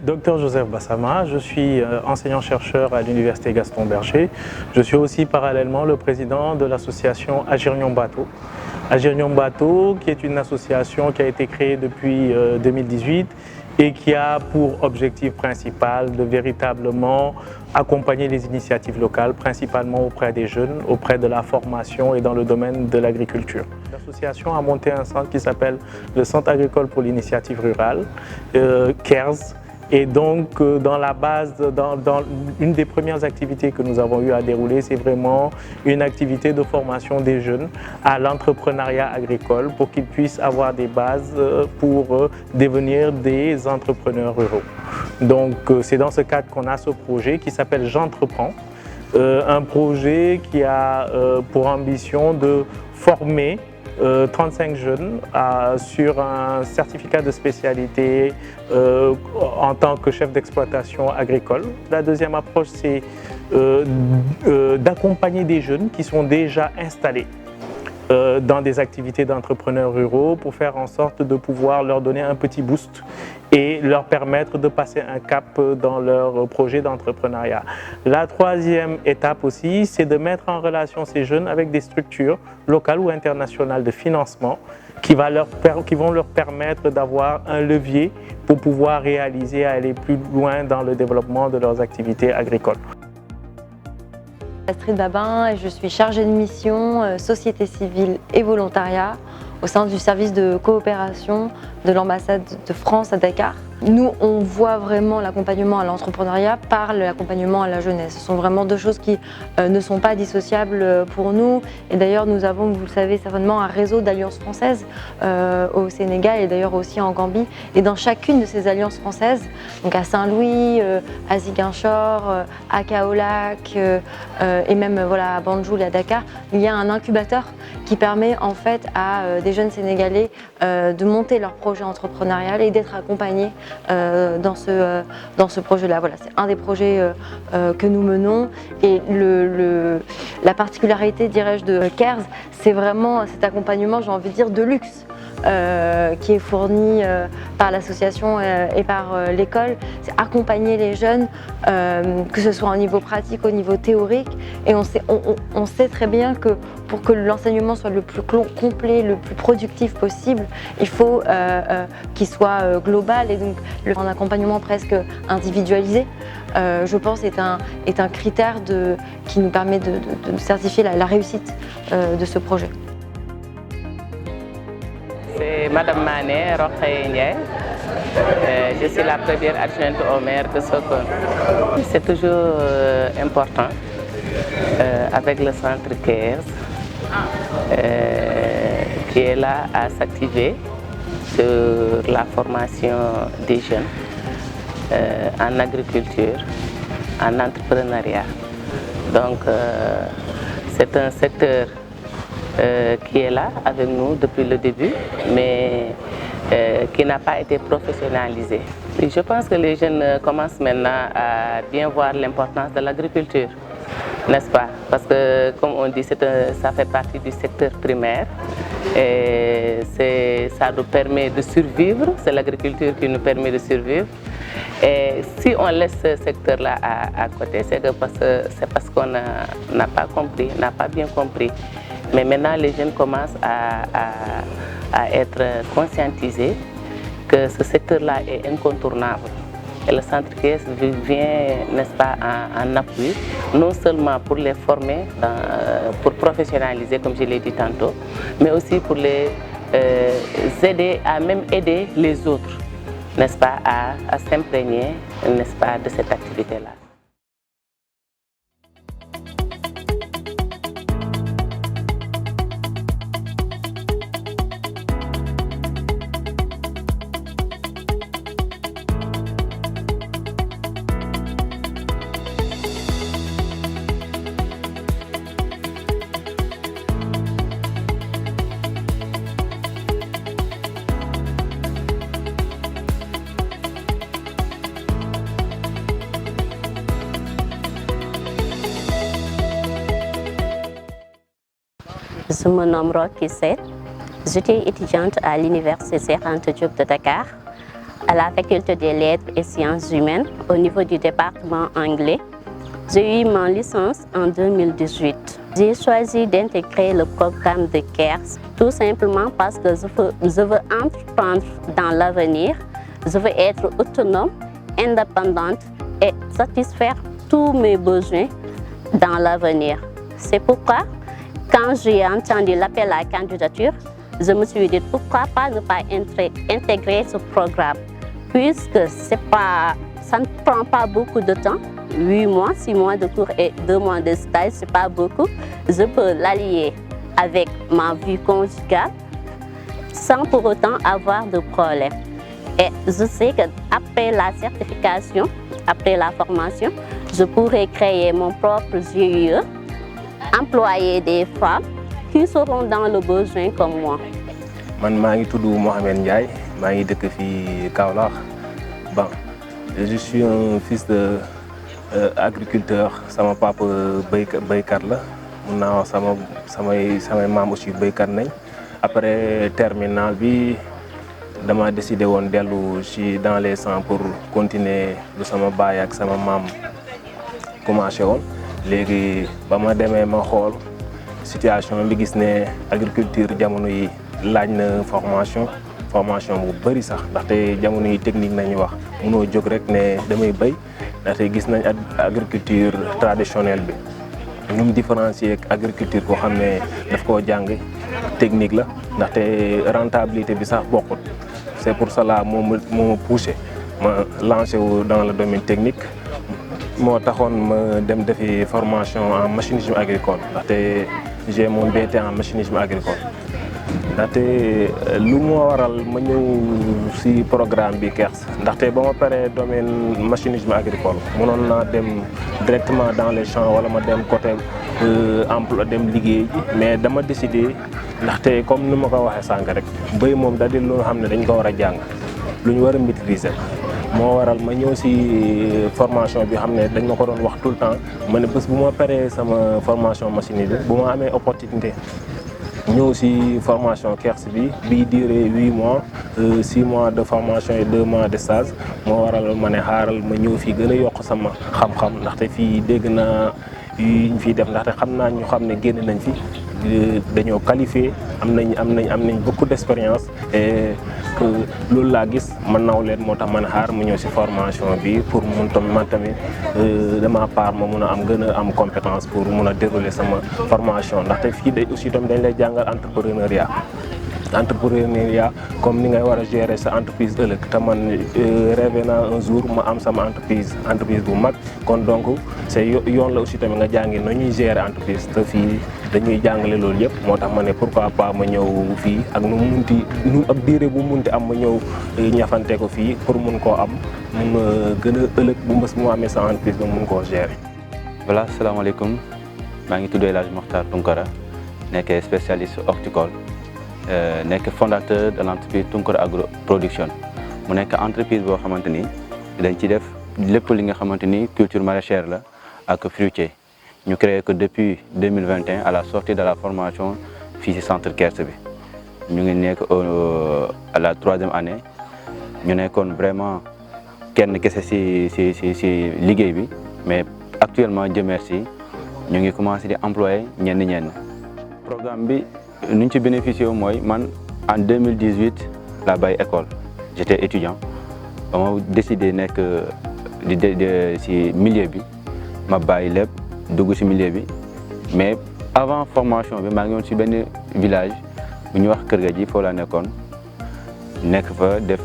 Docteur Joseph Bassama, je suis enseignant-chercheur à l'Université Gaston Berger. Je suis aussi parallèlement le président de l'association Agirion Bateau. Agirion Bateau, qui est une association qui a été créée depuis 2018 et qui a pour objectif principal de véritablement accompagner les initiatives locales, principalement auprès des jeunes, auprès de la formation et dans le domaine de l'agriculture. L'association a monté un centre qui s'appelle le Centre agricole pour l'initiative rurale, CARES. Et donc, dans une des premières activités que nous avons eu à dérouler, c'est vraiment une activité de formation des jeunes à l'entrepreneuriat agricole pour qu'ils puissent avoir des bases pour devenir des entrepreneurs ruraux. Donc, c'est dans ce cadre qu'on a ce projet qui s'appelle J'entreprends, un projet qui a pour ambition de former 35 jeunes sur un certificat de spécialité en tant que chef d'exploitation agricole. La deuxième approche, c'est d'accompagner des jeunes qui sont déjà installés dans des activités d'entrepreneurs ruraux pour faire en sorte de pouvoir leur donner un petit boost et leur permettre de passer un cap dans leur projet d'entrepreneuriat. La troisième étape aussi, c'est de mettre en relation ces jeunes avec des structures locales ou internationales de financement qui vont leur permettre d'avoir un levier pour pouvoir réaliser et aller plus loin dans le développement de leurs activités agricoles. Astrid Babin et je suis chargée de mission société civile et volontariat au sein du service de coopération de l'ambassade de France à Dakar. Nous, on voit vraiment l'accompagnement à l'entrepreneuriat par l'accompagnement à la jeunesse. Ce sont vraiment deux choses qui ne sont pas dissociables pour nous. Et d'ailleurs, nous avons, vous le savez certainement, un réseau d'alliances françaises au Sénégal et d'ailleurs aussi en Gambie. Et dans chacune de ces alliances françaises, donc à Saint-Louis, à Ziguinchor, à Kaolack et même voilà, à Banjul et à Dakar, il y a un incubateur qui permet en fait à des jeunes Sénégalais de monter leur projet entrepreneurial et d'être accompagnés dans ce projet-là. Voilà, c'est un des projets que nous menons et la particularité, dirais-je, de CARES, c'est vraiment cet accompagnement, j'ai envie de dire, de luxe. Qui est fourni par l'association et par l'école, c'est accompagner les jeunes, que ce soit au niveau pratique, au niveau théorique, et on sait très bien que pour que l'enseignement soit le plus complet, le plus productif possible, il faut qu'il soit global et donc un accompagnement presque individualisé, je pense, est un critère qui nous permet de certifier la réussite de ce projet. C'est Madame Mané Rokhaya Ndiaye. Je suis la première adjointe au maire de Sokone. C'est toujours important avec le centre CARES qui est là à s'activer sur la formation des jeunes en agriculture, en entrepreneuriat. Donc c'est un secteur qui est là avec nous depuis le début, mais qui n'a pas été professionnalisé. Et je pense que les jeunes commencent maintenant à bien voir l'importance de l'agriculture, n'est-ce pas? Parce que, comme on dit, ça fait partie du secteur primaire et ça nous permet de survivre, c'est l'agriculture qui nous permet de survivre. Et si on laisse ce secteur-là à côté, c'est parce qu'on n'a pas compris, n'a pas bien compris. Mais maintenant, les jeunes commencent à être conscientisés que ce secteur-là est incontournable. Et le centre CARES vient, n'est-ce pas, en appui, non seulement pour les former, pour professionnaliser, comme je l'ai dit tantôt, mais aussi pour les aider à même aider les autres, n'est-ce pas, à s'imprégner, n'est-ce pas, de cette activité-là. Je me nomme Rocky Seth. J'étais étudiante à l'université Cheikh Anta Diop de Dakar à la faculté des lettres et sciences humaines au niveau du département anglais. J'ai eu ma licence en 2018. J'ai choisi d'intégrer le programme de KERS tout simplement parce que je veux entreprendre dans l'avenir. Je veux être autonome, indépendante et satisfaire tous mes besoins dans l'avenir. C'est pourquoi, quand j'ai entendu l'appel à la candidature, je me suis dit pourquoi pas ne pas intégrer ce programme, puisque ça ne prend pas beaucoup de temps. 8 mois, 6 mois de cours et 2 mois de stage, c'est pas beaucoup. Je peux l'allier avec ma vie conjugale sans pour autant avoir de problème. Et je sais qu'après la certification, après la formation, je pourrai créer mon propre GIE, employer des femmes qui seront dans le besoin comme moi. Man maa ngi tudd Mohamed Ndiaye, maa ngi dëkk fii Kaolack. Bon, je suis un fils de agriculteur. Sama papa béykat la. Mun naa wax samay maam aussi béykat nañ. Après terminal bi dama décidé woon dellu ci dans les champs pour continuer lu sama baay ak sama maam commencé woon. Léegi ba ma demee ma xool situation bi gis ne agriculture jamono yi laaj na formation bu bëri sax ndaxte jamono yi technique nañu wax mënoo jóg rek ne damay béy ndaxte gis nañ agriculture traditionnelle bi ñu mu différencier ak agriculture koo xam ne daf koo jàng technique la ndaxte rentabilité bi sax bokkut. C'est pour cela moo ma poussé ma lancé wu dans le domaine technique moo taxoon ma dem defi formation en machinisme agricole ndaxte j'ai mon BT en machinisme agricole. ndaxte lu moo waral ma ñëw ci programme bi KERS ndaxte ba ma paree domaine machinisme agricole mënoon naa dem directement dans les champs wala ma dem côté emploi dem liggéey ji mais dama décidé ndaxte comme ni ma ko waxee sànq rek béy moom da di lu xam ne dañ ko war a jàng lu ñu war a maîtriser moo waral ma ñëw ci formation bi xam ne dañ ma ko doon wax tout le temps ma ne bés bu ma paree sama formation machinisme bu ma amee opportunité ñëw ci formation KERS bi duré 8 mois 6 mois de formation et 2 mois de stage moo waral ma ne xaaral ma ñëw fii gën a yokk sama xam-xam ndaxte fii dégg naa yu ñu fiy def ndaxte xam naa ñu xam ne génn nañ fi dañoo qualifié am nañ beaucoup d'expérience et que loolu laa gis man naw leen moo tax man xaar mu ñëw ci formation bi pour mun man tamit de ma part ma mun a gën a am compétence pour mun a dérouler sama formation ndaxte fii day aussi tam dañ lay jàngal entrepreneuriat comme ni ngay war a gérer sa entreprise ëllëg te man rêvé naa un jour ma am sama entreprise bu mag kon donc c'est yoon la aussi tamit nga jàngi na ñuy gérer entreprise te fii dañuy jàngale loolu yëpp moo tax ma ne pourquoi pas ma ñëw fii ak ak diire bu munti am ma ñëw ñafante ko fii pour mun koo am mun gën a ëllëg bu mbës mu amee sa entreprise ba mun koo gérer. Voilà, salaamaaleykum maa ngi tudd El Hadj Mokhtar Tounkara nekk spécialiste horticole nekk fondateur de l'entreprise Tounkara Agro Production mu nekk entreprise boo xamante ni dañ ci def lépp li nga xamante ni culture maraîchère la ak fruitier ñu créé que depuis 2021 à la sortie de la formation fii ci centre KERS bi ñu ngi nekk à la 3e année ñu nekkoon vraiment kenn kese ci liggéey bi mais actuellement Dieu merci ñu ngi commencé di employer ñenn programme bi nu ñu ci bénéficié wu mooy man en 2018 la bàyyi école j'étais étudiant ba ma décidé nekk ci milieu bi ma bàyyi lépp dugg ci milieu bi mais avant formation bi maa ngi woon ci benn village bu ñuy wax Kër Gadji foo laa nekk fa def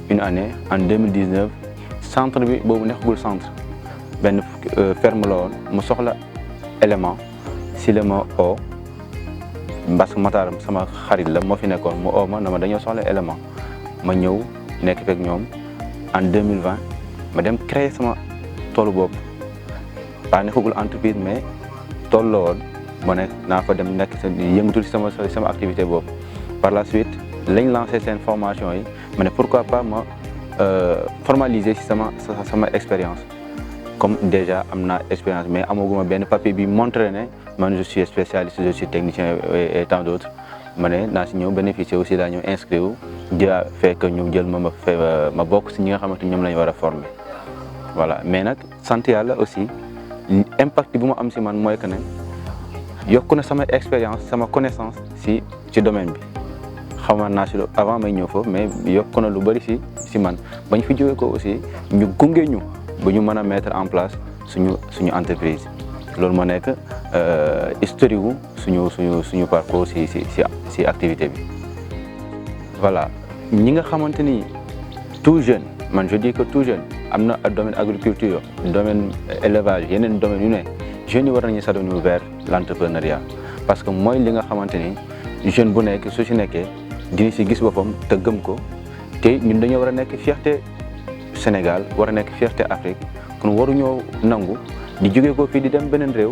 une année en 2019 centre bi boobu nekkagul centre benn ferme la woon mu soxla élément si la ma oo parce que Matar sama xarit la moo fi nekkoon mu oo ma na ma dañoo soxla élément ma ñëw nekk fekk ñoom en 2020 ma dem créer sama toolu bopp waa nekkagul entreprise mais tool la woon ma nekk naa fa dem nekk yëngatul si sama activité bopp par la suite lañ lancé seen formation yi ma ne pourquoi pas ma formaliser si sama expérience comme déjà am naa expérience mais amaguma benn papier bi montré ne man je suis spécialiste je suis technicien et tant d'autres ma ne naa si ñëw bénéficier aussi daa ñëw inscrire wu ja fekk ñu jël ma bokk si ñi nga xamante ñoom la ñu war a former voilà. Mais nag sant yàlla aussi impact bi mu am si man mooy que ne yokku na sama expérience sama connaissance ci domaine bi xamoon naa si avant may ñëw foofu mais yokku na lu bëri si man bañ fi jógee ko aussi ñu gunge ñu ba ñu mën a mettre en place suñu entreprise. loolu moo nekk historique wu suñu parcours si activité bi. voilà ñi nga xamante ni tout jeune man je dis que tout jeune am na domaine agriculture domaine élevage yeneen domaine yu ne jeunes yi war nañu s'adonner vers l'entrepreneuriat parce que mooy li nga xamante ni jeune bu nekk su si nekkee dina si gis boppam te gëm ko te ñun dañoo war a nekk fierté Sénégal war a nekk fierté Afrique kon waruñoo nangu di jógee ko fii di dem beneen réew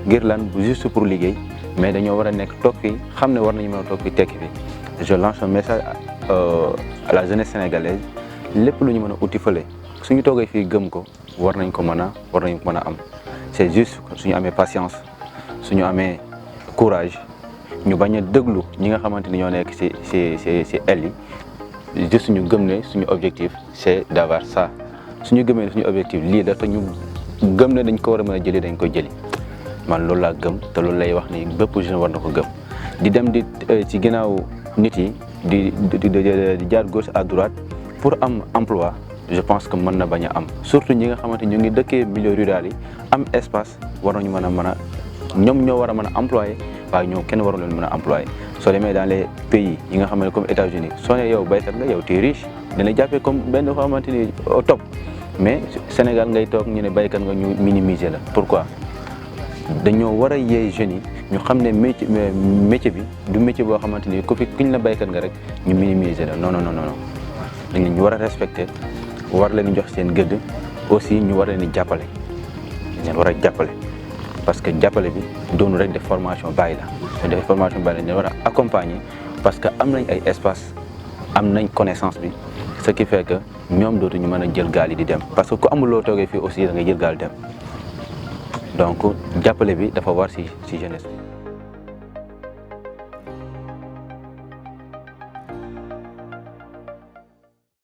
ngir lan bu juste pour liggéey mais dañoo war a nekk toog fii xam ne war nañu mën a toog fii tekki fi. Je lance un message à la jeunesse sénégalaise lépp lu ñu mën a uti fële suñu toogee fii gëm ko war nañ ko mën a am c'est juste suñu amee patience suñu amee courage ñu bañ a déglu ñi nga xamante ni ñoo nekk ci aile yi juste ñu gëm ne suñu objectif c'est d'avoir ça suñu gëmee ne suñu objectif lii dafa ñu gëm ne dañ ko war a mën a jëli dañ ko jëli man loolu laa gëm te loolu lay wax ni bépp jeune war na ko gëm di dem di ci ginnaaw nit yi di jaar gauche à droite pour am emploi. Je pense que mën na bañ a am surtout ñi nga xamante ñu ngi dëkkee milieu rural yi am espace war nañu mën a ñoom ñoo war a mën a employer waaye ñoom kenn waru leen mën a employer. Soo demee dans les pays yi nga xam ne comme États-Unis soo ne yow baykat nga yow tu es riche dina jàppee comme benn xamante ni au top mais Sénégal ngay toog ñu ne baykat nga ñu minimiser la. Pourquoi dañoo war a yee jeunes yi ñu xam ne métier bi du métier boo xamante ni ku kuñ la baykat nga rek ñu minimiser la non non non non dañu war a respecter. war leen jox seen gëdd aussi ñu war leen di jàppale dañ war a jàppale parce que jàppale bi doonu rek def formation bàyyi la def formation bàyyi la ñu war a accompagner parce que am nañ ay espace am nañ connaissance bi ce qui fait que ñoom dootuñu mën a jël gaal yi di dem parce que ku amul loo toogee fii aussi da ngay jël gaal dem donc jàppale bi dafa war ci jeunesse bi.